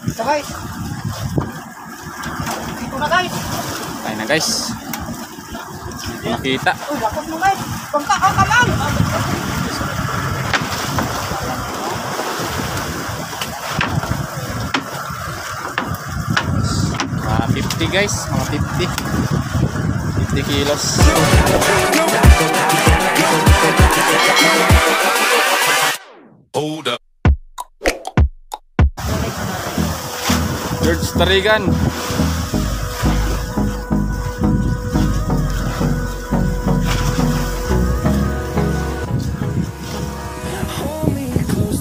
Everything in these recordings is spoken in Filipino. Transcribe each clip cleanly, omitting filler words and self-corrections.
Ito guys. Ito na guys. Tayo na guys. Hindi ko nakita. Uy, lakot mo guys. Pagka ka lang. 50 guys, mga 50 kilos. Hold up. George Tarigan.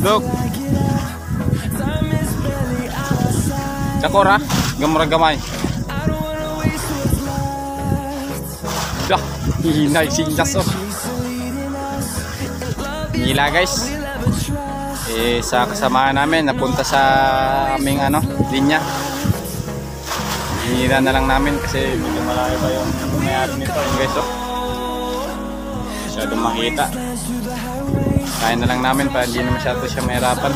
Look. Cakora, gamurag gamay. Dah, hinay sinjas oh. Hila guys. Sa kasama namin napunta sa aming linya. Hinila na lang namin kasi medyo malayo pa yung mayari nito guys oh. Masyadong makita. Kaya na lang namin para hindi na masyado siya mahirapan.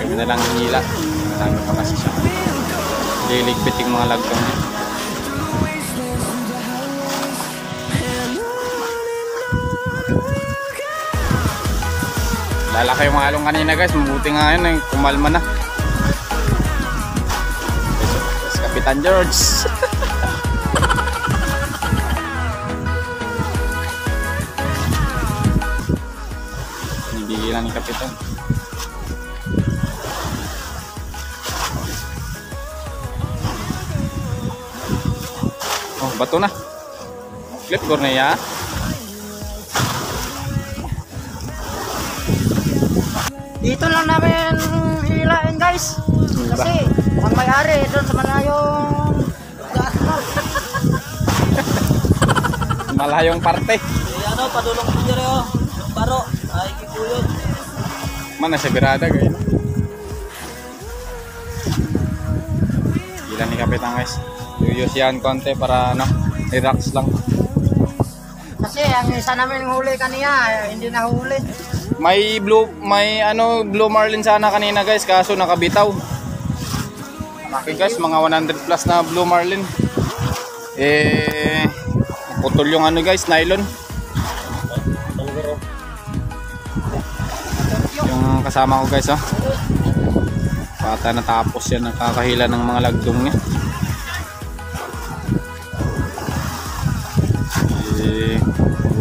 Kami na lang hinila. Marami pa kasi siya. Liligpit yung mga lagtong niya. Lalaki yung mga along kanina guys. Mabuti nga yun. Kumalma na. Yes, Kapitan George. Nibigilan ni Kapitan. Oh, bato na. Clip Cornea. Dito lang namin hilain guys. Kasi ang may-ari doon sa malayong Malayong parte. Padulong po dyan oh. Baro. Ay, kikuyod. Mana sa birada guys. Gila ni Kapitan guys. Yuyos yan konti para relax lang. kasi ang isa namin huli kanina hindi nahuli. May blue marlin sana kanina guys, kaso nakabitaw. Okay guys, mga 100 plus na blue marlin. Putol yung guys, nylon. Yung kasama ko guys oh. Bata natapos yan, nakakahila ng mga lagdong niya.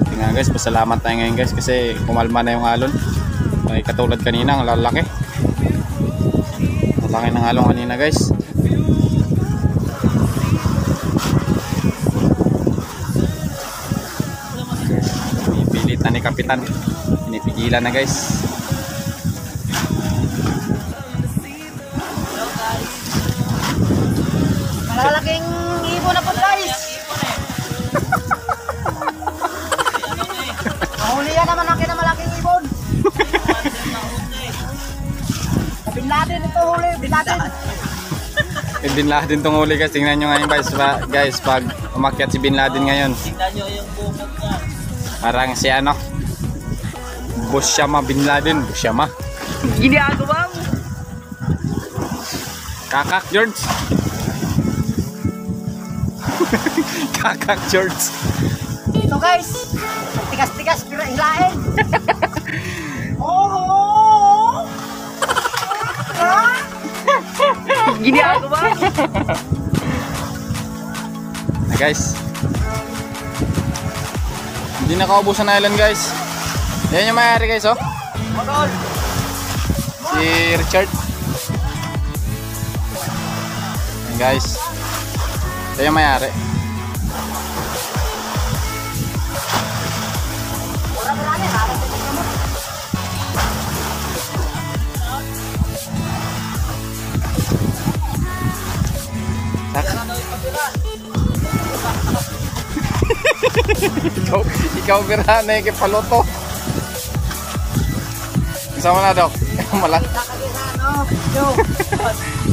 Buti nga guys, pasalamat tayo ngayon guys kasi kumalma na yung alon. Ay katulad kanina, ang lalaki. Malaki ng alon kanina guys. Pinipilit na ni Kapitan. Pinipigilan na guys. Malalaking ibon na po guys. Mahulihan naman natin na malaking ibon. Bin Laden ito huli, Bin Laden. Bin Laden itong huli guys. Tingnan nyo ngayon guys, pag umakyat si Bin Laden ngayon. Tingnan nyo yung bukod niya. Parang si Bushama Bin Laden. Bushama. Ginagawa mo. Kakak George. Kakak George. Ito guys, tigas-tigas pero hilain. Oh! Ginagawa mo. Na guys. Hindi nakaubusan na island guys. Yan yung mayari guys oh. Si Richard. Yan guys. Yan yung mayari. ikaw bira na yung paloto. Sama na Dok.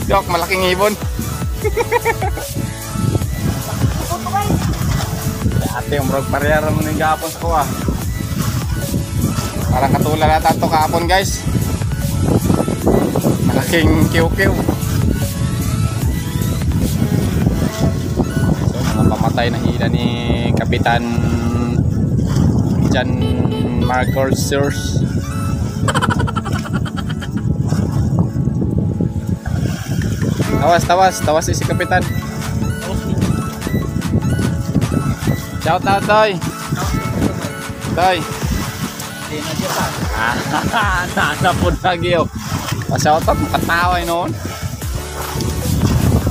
Dok, malaking ibon. Ate yung brog parehara mo ng gapon ko ah. Parang katulad na tato kahapon guys. Malaki malaking kiw-kiw. So mga pamatay na hila ni Kapitan John Marcos Sears. Tawas si Kapitan. Shout out, Toy. Toy. Nanapod lagi yun. Shout out, makataway noon.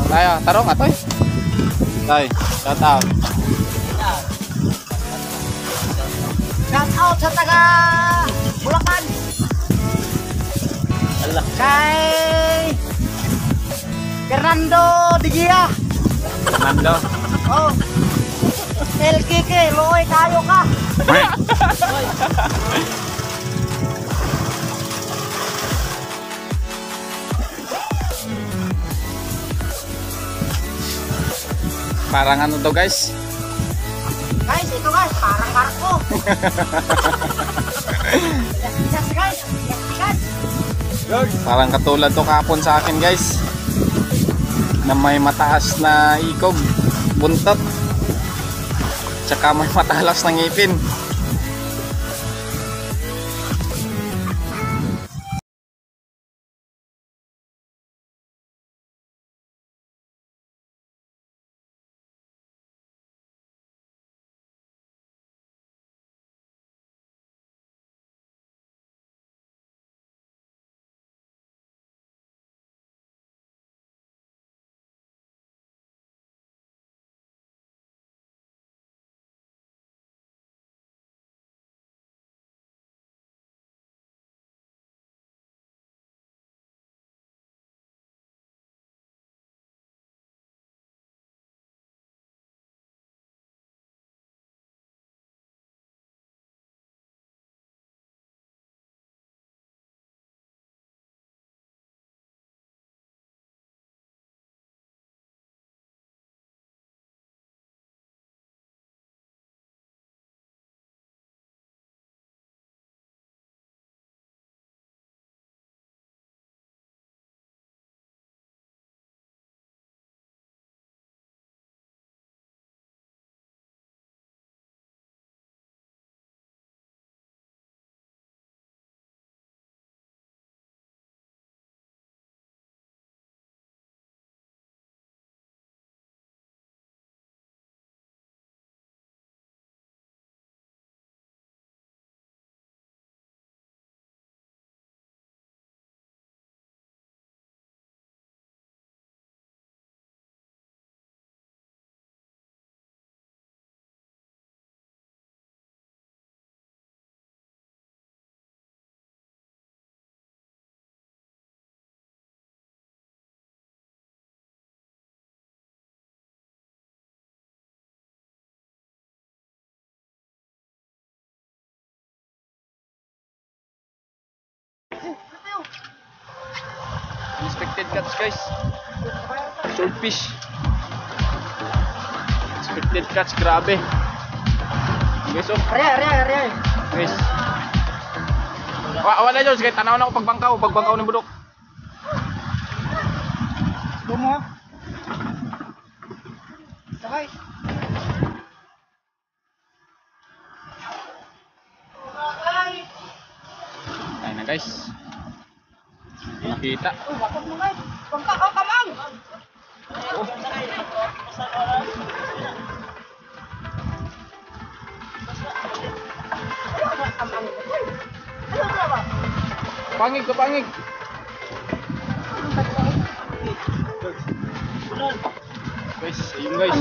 Tayo, tarong nga, Toy. Toy, shout out. Shout out sa taga Bulacan. Kay Fernando Digia. Fernando. Oh. El Kike, loy kayo ka. Parang ano to, guys? Guys, ito guys, parang Marco. Yes guys, Parang katulad to kapon sa akin, guys, na may mataas na ikog, buntot, tsaka may matalas na ngipin. Unexpected catch, guys. Swordfish. Unexpected catch, grabe. Guys, oh. Ari. Guys. Wala dyan, sige, tanaw na ako pagbangkaw ng budok. Bumo. Sakay. Ayun na, guys. Nakita. Uy, bakit mo guys? Pagkakaw ka lang. Pangig. Guys, ayun, guys.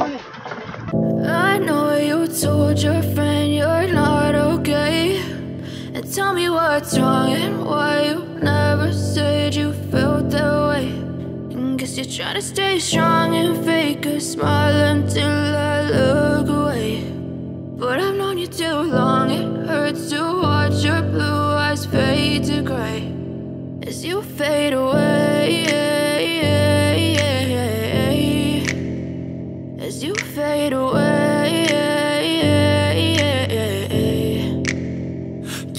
I know you told your friend you're not okay, and tell me what's wrong and why you never said you felt that way. And guess you're trying to stay strong and fake a smile until I look away. But I've known you too long, it hurts to watch your blue eyes fade to gray as you fade away. As you fade away.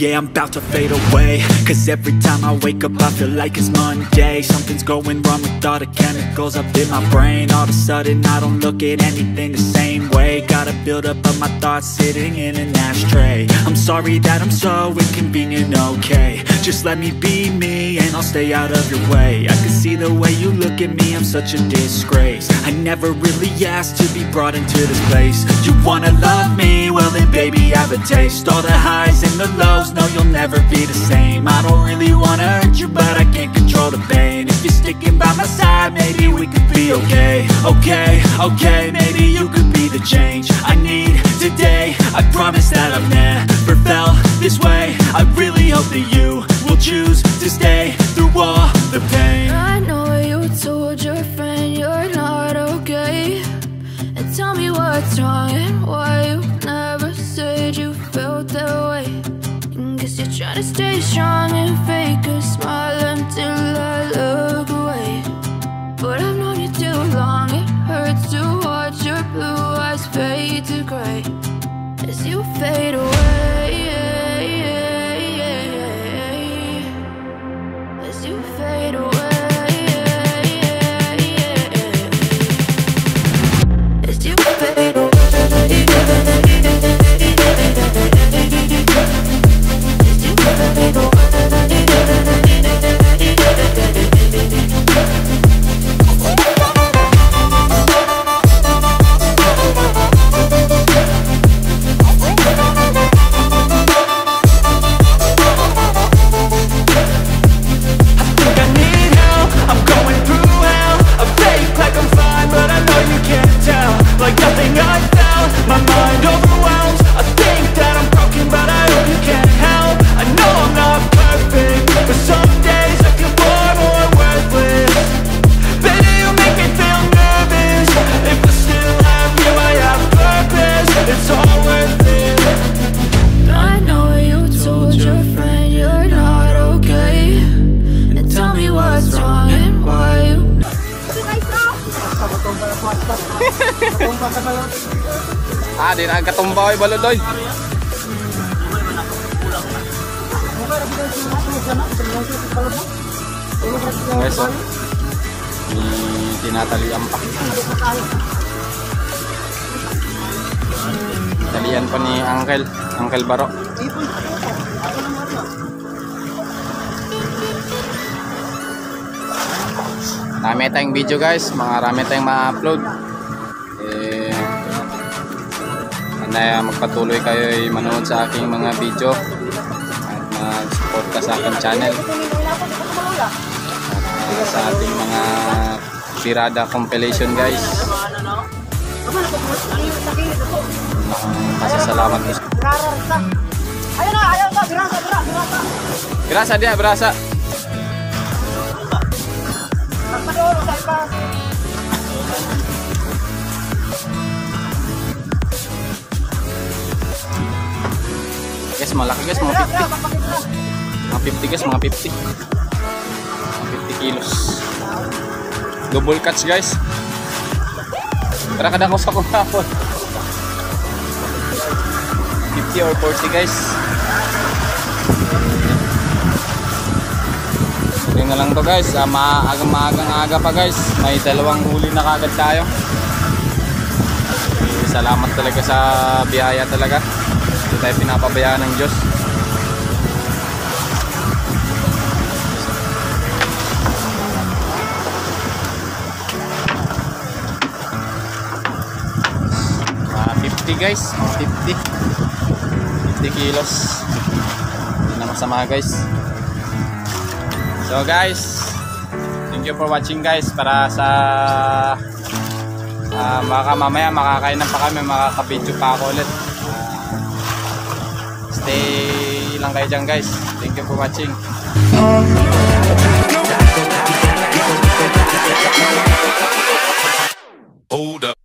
yeah, I'm about to fade away. Cause every time I wake up I feel like it's Monday. Something's going wrong with all the chemicals up in my brain. All of a sudden I don't look at anything the same way. Gotta build up of my thoughts sitting in an ashtray. I'm sorry that I'm so inconvenient, okay. Just let me be me and I'll stay out of your way. I can see the way you look at me, I'm such a disgrace. I never really asked to be brought into this place. You wanna love me? Well then baby, have a taste. All the highs and the lows, no you'll never be the same. I don't really wanna hurt you, but I can't control the pain. If you're sticking by my side, maybe we could be okay. Okay, maybe you could be the change I need today. I promise that I've never felt this way. I really hope that you will choose to stay through all the pain. I know you told your friend you're not okay, and tell me what's wrong and why you never said you felt that way. And guess you're trying to stay strong and fake a smile until I look away. But I've known you too long, it hurts to watch your blue eyes fade to gray as you fade away. As you fade away. As you fade away. As you fade away. Di na katumbaw ay balodoy. Guys, oh. Tinatalian pa. Talian pa ni Uncle Baro. Marami tayong video guys, marami tayong ma-upload. Na magpatuloy kayo ay manood sa aking mga video at mag-support ka sa aking channel at sa ating mga Pirada compilation guys. Masasalamat po. Birasa dia, birasa. Guys, malaki guys, mga 50 guys, mga 50 kilos. Double catch guys. Tara kada ko sa kumapon. 50 or 40 guys. Yun na lang to guys, maagang-aga pa guys. May dalawang huli na kagad tayo. Salamat talaga sa biyaya talaga. Hindi tayo pinapabayaan ng Diyos. Mga 50 guys, 50 kilos. Hindi na masama guys. So guys, thank you for watching guys. Para sa baka mamaya makakainan pa kami, makakabidyo pa ako ulit. Stay lang kayo dyan guys. Thank you for watching. Hold up.